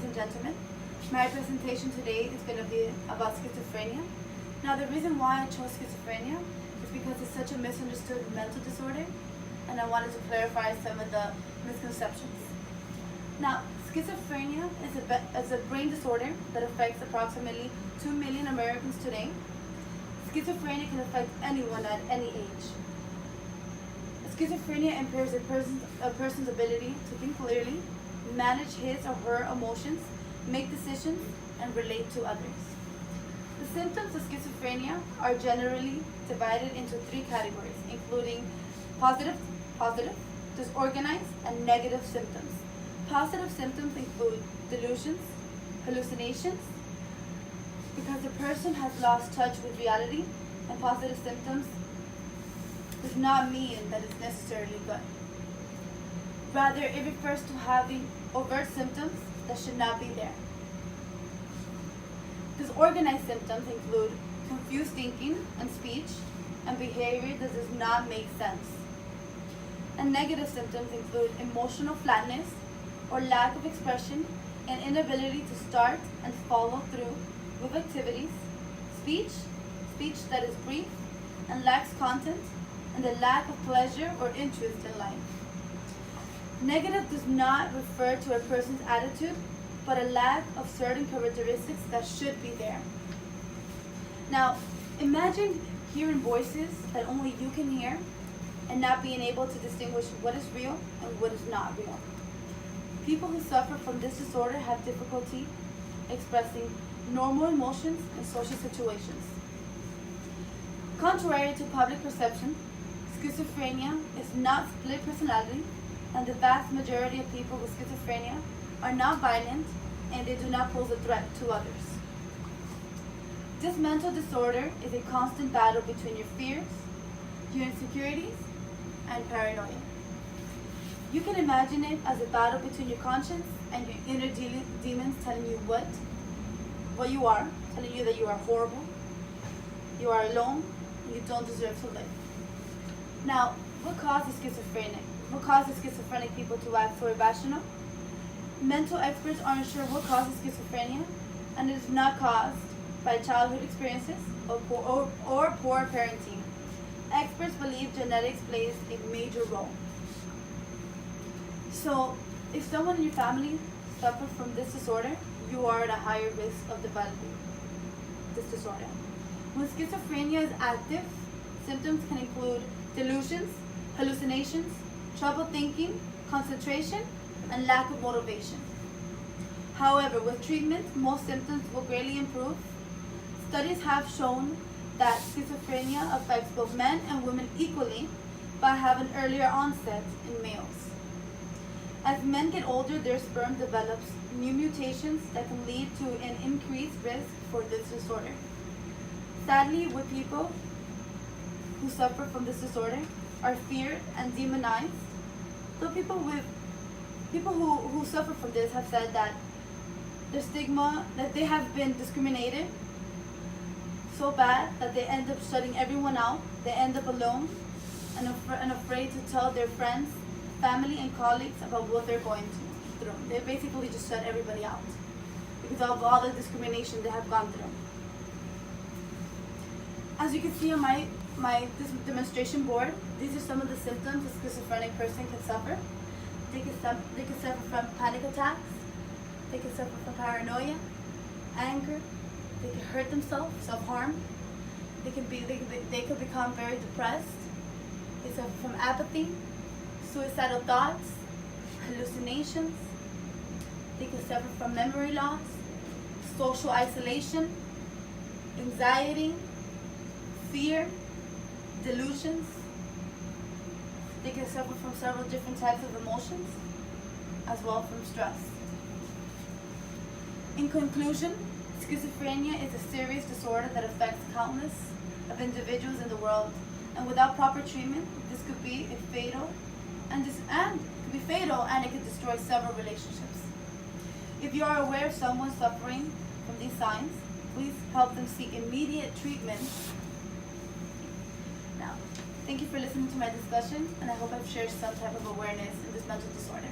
and gentlemen. My presentation today is going to be about schizophrenia. Now, the reason why I chose schizophrenia is because it's such a misunderstood mental disorder, and I wanted to clarify some of the misconceptions. Now, schizophrenia is a brain disorder that affects approximately 2 million Americans today. Schizophrenia can affect anyone at any age. Schizophrenia impairs a person's ability to think clearly, manage his or her emotions, make decisions, and relate to others. The symptoms of schizophrenia are generally divided into 3 categories, including positive, disorganized, and negative symptoms. Positive symptoms include delusions, hallucinations, because the person has lost touch with reality, and positive symptoms does not mean that it's necessarily good. Rather, it refers to having overt symptoms that should not be there. Disorganized symptoms include confused thinking and speech and behavior that does not make sense. And negative symptoms include emotional flatness or lack of expression and inability to start and follow through with activities, speech that is brief and lacks content, and the lack of pleasure or interest in life. Negative does not refer to a person's attitude, but a lack of certain characteristics that should be there. Now, imagine hearing voices that only you can hear and not being able to distinguish what is real and what is not real. People who suffer from this disorder have difficulty expressing normal emotions in social situations. Contrary to public perception, schizophrenia is not split personality, and the vast majority of people with schizophrenia are not violent and they do not pose a threat to others. This mental disorder is a constant battle between your fears, your insecurities, and paranoia. You can imagine it as a battle between your conscience and your inner demons telling you what you are, telling you that you are horrible, you are alone, and you don't deserve to live. Now, what causes schizophrenia? What causes schizophrenic people to act so irrational? Mental experts aren't sure what causes schizophrenia, and it is not caused by childhood experiences or poor parenting. Experts believe genetics plays a major role. So, if someone in your family suffers from this disorder, you are at a higher risk of developing this disorder. When schizophrenia is active, symptoms can include delusions, hallucinations, trouble thinking, concentration, and lack of motivation. However, with treatment, most symptoms will greatly improve. Studies have shown that schizophrenia affects both men and women equally, but have an earlier onset in males. As men get older, their sperm develops new mutations that can lead to an increased risk for this disorder. Sadly, with people who suffer from this disorder are feared and demonized. So people who suffer from this have said that the stigma, that they have been discriminated so bad that they end up shutting everyone out. They end up alone and afraid to tell their friends, family, and colleagues about what they're going through. They basically just shut everybody out because of all the discrimination they have gone through. As you can see on this demonstration board, these are some of the symptoms a schizophrenic person can suffer. They can suffer from panic attacks. They can suffer from paranoia, anger. They can hurt themselves, self-harm. They could become very depressed. They suffer from apathy, suicidal thoughts, hallucinations. They can suffer from memory loss, social isolation, anxiety, fear, delusions. They can suffer from several different types of emotions, as well from stress. In conclusion, schizophrenia is a serious disorder that affects countless of individuals in the world, and without proper treatment, this could be fatal, and it could destroy several relationships. If you are aware of someone suffering from these signs, please help them seek immediate treatment. Now, thank you for listening to my discussion, and I hope I've shared some type of awareness in this mental disorder.